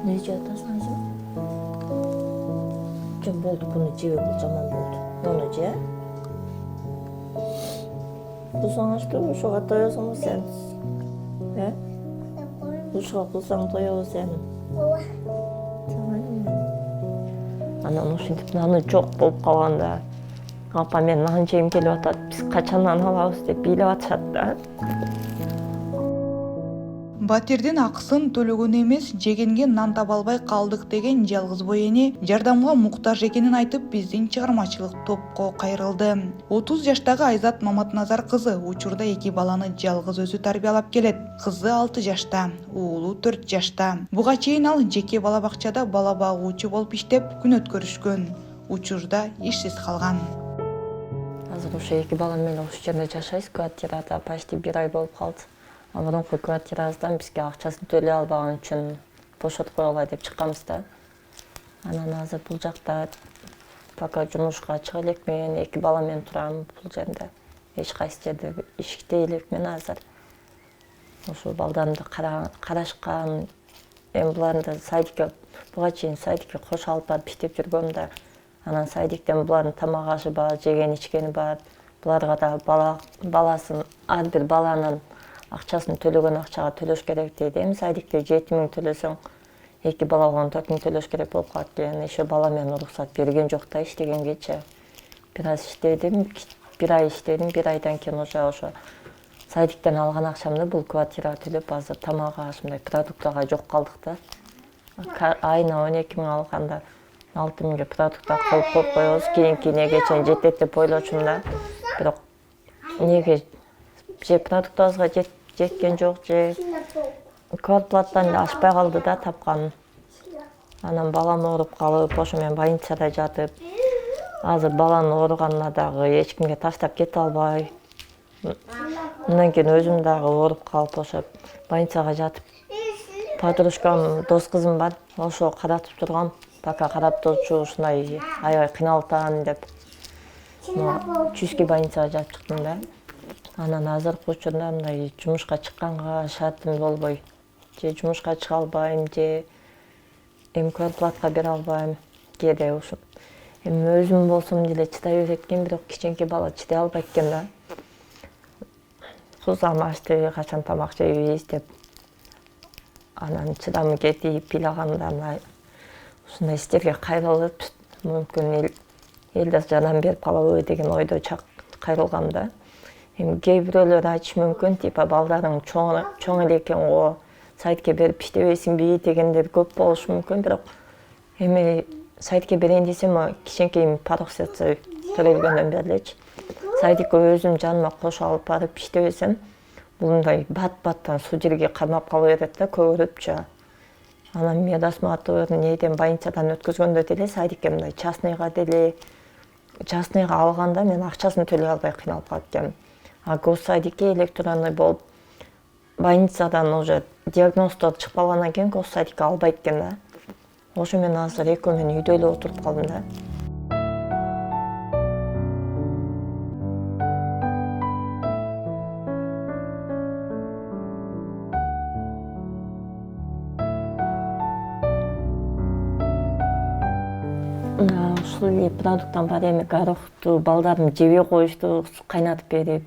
Ne жатасың азым? Жөн болды, бұны жеу жаман болды. Оны же. Бұсаң ашты, ұшыға тоясың ба сен? Ұшыға бұсаң тоя ба сен? Анан ушинтип наны жок болуп калганда апа мен нан жегим келип атат, биз качандан алабыз деп бийлеп атышат да. Батирдин акысын төлөгөн эмес, жегенге нан таба албай калдык деген жалгыз бой эне жардамга муктаж экенин айтып, биздин чыгармачылык топко кайрылды. 30 жаштагы Айзат Маматназар кызы учурда 2 баланы жалгыз өзү тарбиялап келет. Кызы 6 жашта, уулу 4 жашта. Буга чейин ал жеке бала бакчада бала багуучу болуп иштеп күн өткөрүшкөн. Учурда ишсиз калган. Азыр ошо 2 балам менен ушул жерде жашайбыз, квартирада почти 1 ай болуп калды. Мурунку квартирабыздан бизге акчасын төлөй албаган үчүн бошотуп коелай деп чыкканбыз да. Анан азыр бул жакта пока жумушка чыга элекмен, 2 бала менен турам бул жерде. Эч кайсы жерде иштей элекмен азыр. Ошо балдарымды карашкан, эми буларды садикке, буга чейин садикке кошо алып барып иштеп жүргөм да. Анан садиктен булардын тамак ашы бар, жеген ичкени бар. Буларга да баласын, ар бир баланын акчасын төлөгөн акчага төлөш керек дейт. Эми садикте 7 000 төлөсөң, 2 бала 14 000 төлөш керек болуп калат экен. Ошо бала менен уруксат берген жок да иштегенгече. Бир аз иштедим, 1 ай иштедим, 1 айдан кийин ошо садиктен алган акчамды бул квартирага төлөп, азыр тамак ашымдай продуктага жок калдык да. Айына 12 000 алганда 6 000 продукта коюп коебуз. Кийинки неге чейин жетет деп ойлочумун да. Бирок неге же продуктыбызга жеткен жок, же квартплаттан ашпай калды да тапканым. Анан балам ооруп калып, ошо мен больницада жатып, азыр баланын ооруганына дагы эч кимге таштап кете албай. Андан кийин өзүм дагы ооруп калып, ошо больницага жатып, подружкам, дос кызым бар, ошо каратып тургам. Пока карап турчу, ушундай аябай кыйналып атам деп. Чүйский больницага жатып чыктым да. Анан азыркы учурда мындай жумушка чыкканга шартым болбой. Же жумушка чыга албайм, же эми квартплатка бере албайм, кээде ушул. Эми өзүм болсом деле чыдай берет экен, бирок кичинекей бала чыдай албайт экен да. Сузам ачты, качан тамак жейбиз деп. Анан чыдамы кетип, билаганда ушундай иштерге кайрылып, мүмкүн элде жардам берип калабы деген ойдо кайрылгам да. Эми кээ бирөөлөр айтышы мүмкүн, типа балдарың чоң эле экен го, сайтке берип иштебейсиңби дегендер көп болушу мүмкүн, бирок эми сайтке берейин десем, кичинекей порог сердце төрөлгөндөн бери элечи. Сайтке өзүм жаныма кошо алып барып иштебесем, бул мындай бат-баттан суу жерге кармап кала берет да, көгөрүпчү. Анан медосмотр неден больницадан өткөзгөндө деле садикке мындай частныйга алганда мен акчасын төлөй албай кыйналып калып экенмин. А госсадикке электронный болуп, больницадан уже диагноздор чыкпагандан кийин госсадикке албайт экен да. Ошо мен азыр экөө мен үйдө эле отуруп калдым да. Ушул продукттан бар эми горохту балдарым жебей коюшту, кайнатып берип.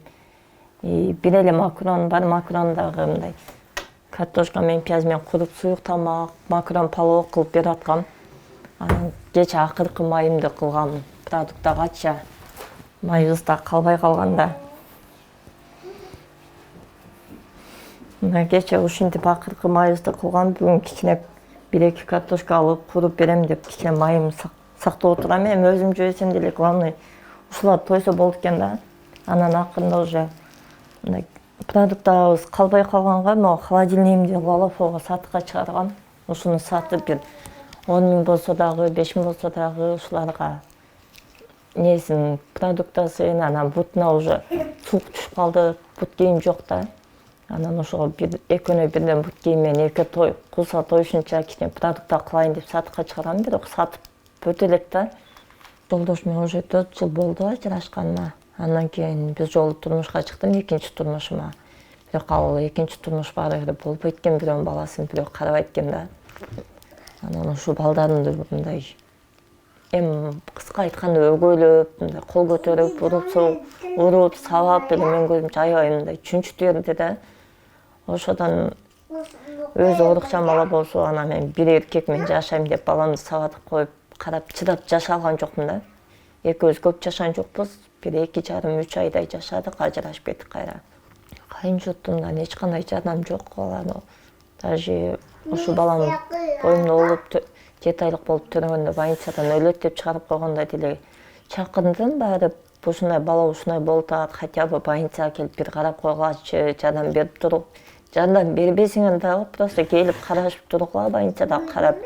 Бир эле макарон бар, макарон дагы мындай картошка менен пияз менен куруп суюк тамак, макарон палоо кылып берип аткам. Анан кечээ акыркы майымды кылгам, продуктагача майыбыз да калбай калганда. Мына кечээ ушинтип акыркы майыбызды кылгам, бүгүн кичине 1-2 картошка алып куруп берем деп кичине майым сактап отурам. Эми өзүм жебесем деле главный ушулар тойсо болду экен да. Анан акырында уже мындай продуктабыз калбай калганга, могу холодильнигимди лалофого сатыкка чыгаргам. Ушуну сатып бир 10 000 болсо дагы, 5 000 болсо дагы ушуларга несин продуктасын, анан бутуна уже суук түшүп калды, бут кийим жок да. Анан ошого экөөнө бирден бут кийим менен эки кулса тоюшунча кичине продукта кылайын деп сатыкка чыгарам, бирок сатып өтө элек да. Жолдош менен уже 4 жыл болду ажырашканына. Андан кийин биз жолу турмушка чыктым, экинчи турмушума. бирок ал экинчи турмуш баары бир болбойт экен, бирөөнүн баласын бирөө карабайт экен да. Анан ушул балдарымды мындай кыска айтканда өгөйлөп, мындай кол көтөрүп, уруп, сабап эле менин көзүмчө аябай мындай чүнчүктүү берди да. Ошодон өзү орукчан бала болсо, анан мен бир эркек мен жашайм деп баламды сабатып коюп, карап чыдап жашай алган жокмун да. Экөөбүз көп жашаган жокпуз. Бир 2,5-3 айдай жашадык, ажырашып кеттик кайра. Кайын журтумдан эч кандай жардам жок. Даже ушул балам боюмда болуп 7 айлык болуп төрөгөндө больницадан өлөт деп чыгарып койгондо деле чакырдым, барып ушундай бала ушундай болуп атат, хотя бы больницага келип бир карап койгулачы, жардам берип туруп. Жардам бербесиңер дагы просто келип карашып тургула, больницада карап.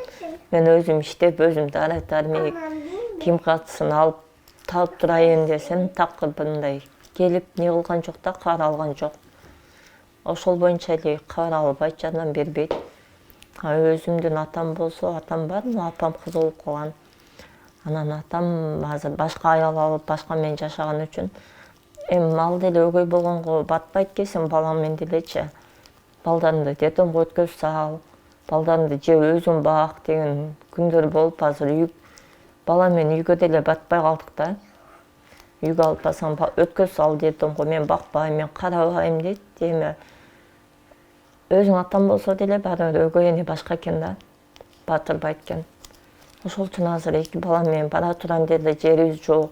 Мен өзүм иштеп, өзүм дары-дармек, ким катсын алып таап турайын десем, такыр мындай келип не кылган жок да, кабар алган жок. Ошол боюнча эле кабар албайт, жардам бербейт. Өзүмдүн атам болсо, атам бар, апам кыз болуп калган. Анан атам азыр башка аял алып, башка менен жашаган үчүн ал деле өгөй болгонго батпайт экенсиң, балаң делечи. Балдарымды детдомго өткөзүп сал, балдарымды же өзүң бак деген күндөр болуп, азыр бала менен үйгө деле батпай калдык да. Үйгө алып барсаң, өткөзүп сал детдомго, мен бакпайм, мен карабайм дейт. Эми өзүң атам болсо деле баары өгөй эне башка экен да, батырбайт экен. Ошол үчүн азыр 2 бала менен бара турган жерде жерибиз жок.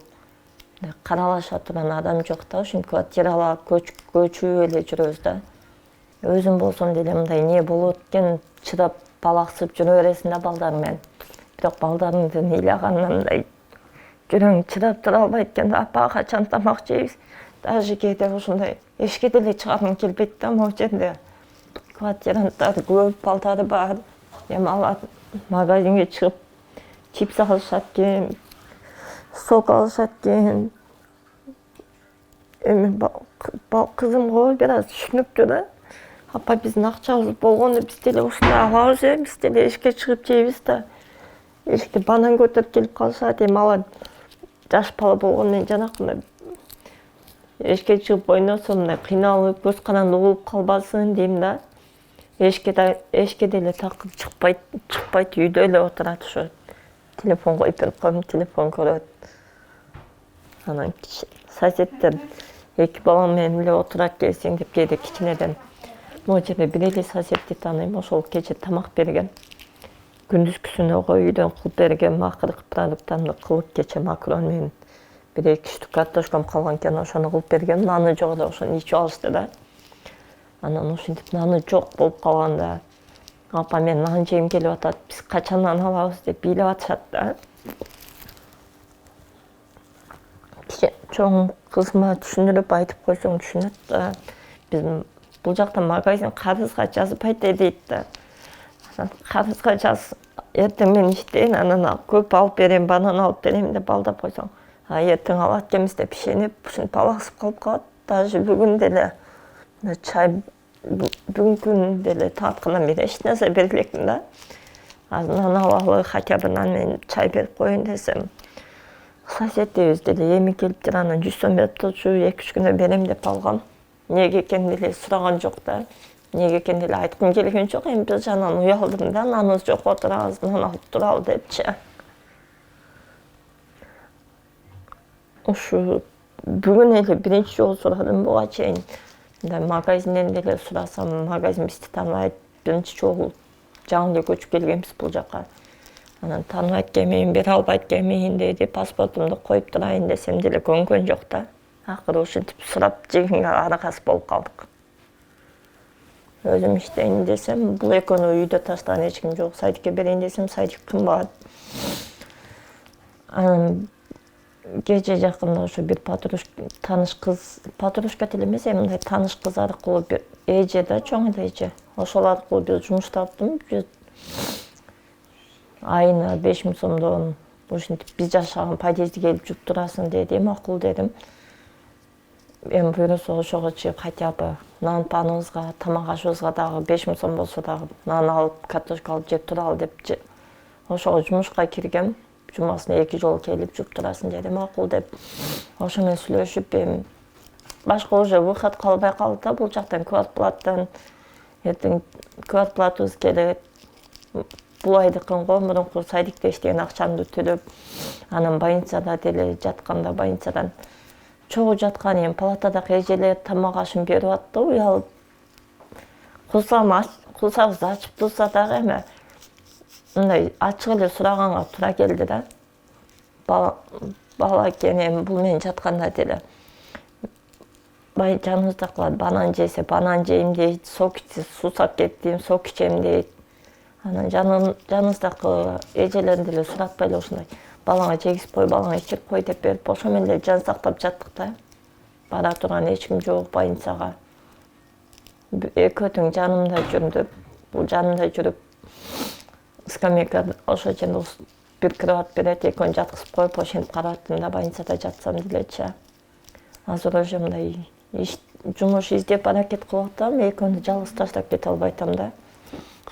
Каралаша турган адам жок да, ушинтип квартиралап, көчүп эле жүрөбүз да. Өзүм болсом деле мындай не болот экен, чыдап балаксып жүрө бересиң да балдар менен. Бирок балдарымдын ыйлаганына мындай жүрөң чыдап тура албайт экен да. Апа, качан тамак жейбиз? Даже кээде ушундай эшикке деле чыгаргым келбейт да, могу жерде. Квартиранттар көп, балдары бар. Эми алар магазинге чыгып чипс алышат экен, сок алышат экен. Эми кызымго бир аз түшүнүктүү да. Апа, биздин акчабыз болгондо биз деле ушундай алабыз, биз деле эшикке чыгып жейбиз да. Эшикте банан көтөрүп келип калышат. Эми алар жаш бала болгондон кийин жанакындай эшикке чыгып ойносо мындай кыйналып, көз каранды болуп калбасын дейм да. Эшикке деле такыр чыкпайт, үйдө эле отурат, ошо телефон коюп берип коем, телефон көрөт. Анан соседтер 2 бала менен эле отурат келсең деп кээде кичинеден. Могу жерде бир эле соседти тааныйм, ошол кече тамак берген. Күндүзгүсүнө үйдөн кылып берген макырык продуктарымды кылып, кече макарон менен 1-2 штук картошкам калган экен, ошону кылып берген. Наны жок эле, ошону ичип алышты да. Анан ушинтип наны жок болуп калганда, апа, мен нан жегим келип атат, биз качан нан алабыз деп бийлеп атышат да. Чоң кызыма түшүндүрүп айтып койсоң түшүнөт да. Биздин бул жакта магазин карызга жазбайт дейт да. Карызга жаз, эртең мен иштейин, анан көп алып берем, банан алып берем деп алдап койсоң, эртең алат экенбиз деп ишенип, ушинтип балаксып калып калат. Даже бүгүн деле чай, бүгүн деле тааткандан бери эч нерсе берген электин да. Азыр нан алалы, хотя бы нан менен чай берип коеюн десем, соседибиз деле эми келип тур, анан 100 сом берип турчу, 2-3 күнө берем деп алгам. Неге экенин деле сураган жок да. Неге экенин деле айткым келген жок. Эми бир жагынан уялдым да, наныбыз жок, отурабыз, нан алып туралы депчи. Ушу бүгүн эле биринчи жолу сурадым буга чейин. Магазинден деле сурасам, магазин бизди тааныбайт. Биринчи жолу жаңы эле көчүп келгенбиз бул жака. Анан тааныбайт экенмин, бере албайт экенмин деди, паспортумду коюп турайын десем деле көнгөн жок да. Акыры ушинтип сурап жегенге аракасы болуп калдык. Өзүм иштейин десем, бул экөөнү үйдө таштаган эч ким жок. Садикке берейин десем, садик кымбат. Анан кече жакында ошо бир тааныш кыз, подружка деле эмес, мындай тааныш кыз аркылуу бир эже да, чоң эле эже. Ошол аркылуу бир жумуш таптым. Айына 5000 сомдон ушинтип биз жашаган подъездге келип жуп турасың деди. Макул дедим. Эми буюрса ошого чыгып, хотя бы нан паныбызга, тамак ашыбызга дагы 5000 сом болсо дагы нан алып, картошка алып жеп туралы деп ошого жумушка киргем. Жумасына 2 жолу келип жуп турасың деди. Макул деп ошо менен сүйлөшүп, эми башка уже выход калбай калды да, бул жактан квартплаттан эртең квартплатыбыз келет. Бул айдыкын го мурунку садикте иштеген акчамды төлөп, анан больницада деле жатканда больницадан чогуу жаткан эми палатадагы эжелер тамак ашын берип атты, уялып курсагыбызды ачып турса дагы эми мындай ачык эле сураганга туура келди да. Бала экен эми бул менен жатканда деле жаныбыздакылар банан жесе банан жейм дейт, сок ичсе суусап кеттим, сок ичем дейт. Анан жаныбыздакы эжелерин деле суратпай эле ушундай балаңа жегизип кой, балаңа ичирип кой деп берип, ошо менен эле жан сактап жаттык да. Бара турган эч ким жок больницага. Экөөтүң жанымда жүрүп, бул жанымда жүрүп, скамейка ошо жерде бир кровать берет, экөөнү жаткызып коюп, ошентип карап да больницада жатсам делечи. Азыр уже мындай жумуш издеп аракет кылып атам, экөөнү жалгыз таштап кете албай атам да.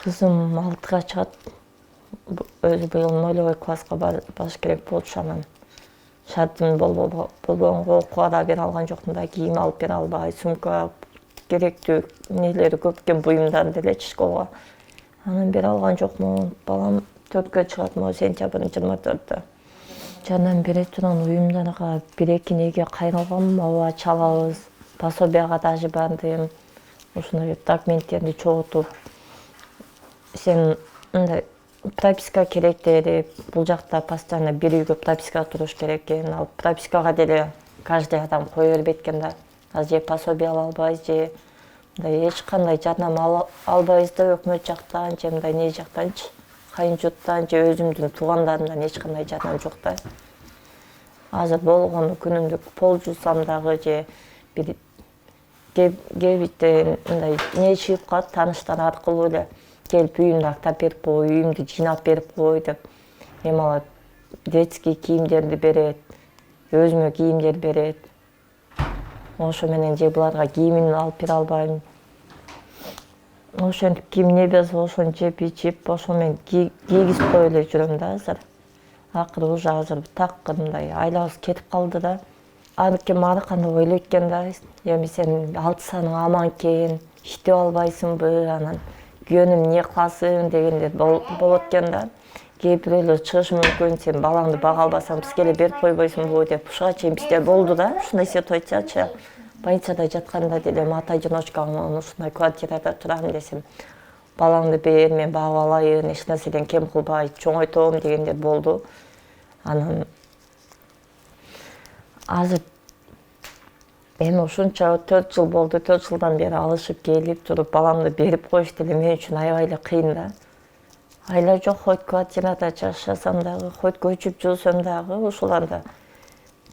Кызым 6-га чыгат. Өзү быйыл 0 класска барыш керек болчу, анан шартым болбогонго окууга да бере алган жокмун да, кийим алып бере албай, сумка керектүү нелери көп экен, буюмдар делечи школга. Анан бере алган жокмун. Балам 4-кө чыгат, сентябрдын 24-тө. Жандан бере турган уюмдарга 1-2 неге кайрылгам, ооба чалабыз. Пособияга даже бардым. Ушундай документтерди чогултуп, сен мындай прописка керек деп, бул жакта постоянно бир үйгө пропискага туруш керек экен. Ал пропискага деле каждый адам кое бербейт экен да. Же пособие ала албайбыз, же мындай эч кандай жардам ала албайбыз да, өкмөт жактан, же мындай не жактанчы, кайын журттан, же өзүмдүн туугандарымдан эч кандай жардам жок да. Азыр болгону күнүмдүк пол жуусам дагы, же бир кебитте мындай не чыгып калат, тааныштар аркылуу эле келип үйүмдү актап берип кой, үйүмдү жыйнап берип кой деп. Эми алар детский кийимдерди берет, өзүмө кийимдер берет. Ошо менен же буларга кийимин алып бере албайм. Ошентип ким не берсе ошону жеп ичип, ошо менен кийгизип коюп эле жүрөм да азыр. Акыры уже азыр такыр мындай айлабыз кетип калды да. Ар ким ар кандай ойлойт экен да. Эми сен алтысаның аман экен, иштеп албайсыңбы, анан күйөнүм не кыласың дегендер болот экен да. Кээ бирөөлөр чыгышы мүмкүн, сен балаңды бага албасаң бизге эле берип койбойсуңбу деп. Ушуга чейин бизде болду да, ушундай ситуациячы. Больницада жатканда деле ата-одиночкамын, ушундай квартирада турам десем, балаңды бер, мен багып алайын, эч нерседен кем кылбай чоңойтом дегендер болду. Анан азыр эми ушунча 4 жыл болду, 4 жылдан бери алышып келип туруп баламды берип коюш деле мен үчүн аябай эле кыйын да. Айла жок, хоть квартирада жашасам дагы, хоть көчүп жүрсөм дагы, ушуларда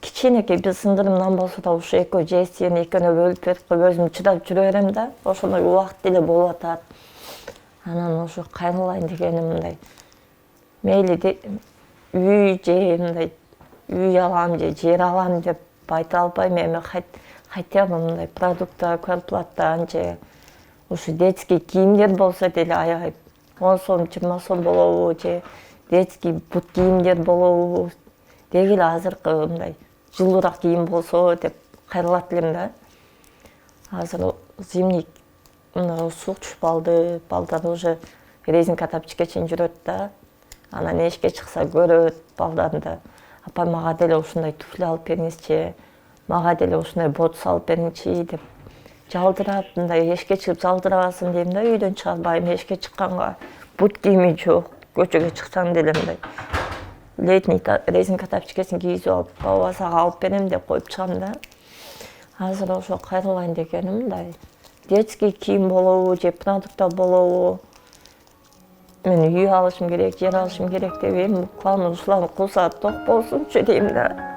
кичинекей бир сындырымдан болсо да ушу экөө жесин, экөөнө бөлүп берип коюп өзүм чыдап жүрө берем да. Ошондой убакыт деле болуп атат. Анан ошо кайрылайын дегеним мындай. Мейли үй же мындай үй алам же жер алам деп айта албайм. Эми хотя бы мындай продукттар, квартплаттан же ушу детский кийимдер болсо деле аябай 10 сом, 20 сом болобу, же детский бут кийимдер болобу деги эле азыркы мындай жылуураак кийим болсо деп кайрылат элем да. Азыр зимний мына суук түшүп алды, балдар уже резинка тапочка чейин жүрөт да. Анан эшикке чыкса көрөт балдарымды. Апа мага деле ушундай туфли алып бериңизчи, мага деле ушундай бот салып бериңчи деп жалдырап, мындай эшикке чыгып жалдырабасын дейм да, үйдөн чыгарбайм. Эшикке чыкканга бут кийими жок, көчөгө чыксаң деле мындай летний резинка тапочкасын кийгизип алып, баба сага алып берем деп коюп чыгам да. Азыр ошо кайрылайын дегеним мындай детский кийим болобу же продукттар болобу, мен үй алышым керек, жер алышым керек деп эми план ушуларды кылса ток болсунчу дейм да.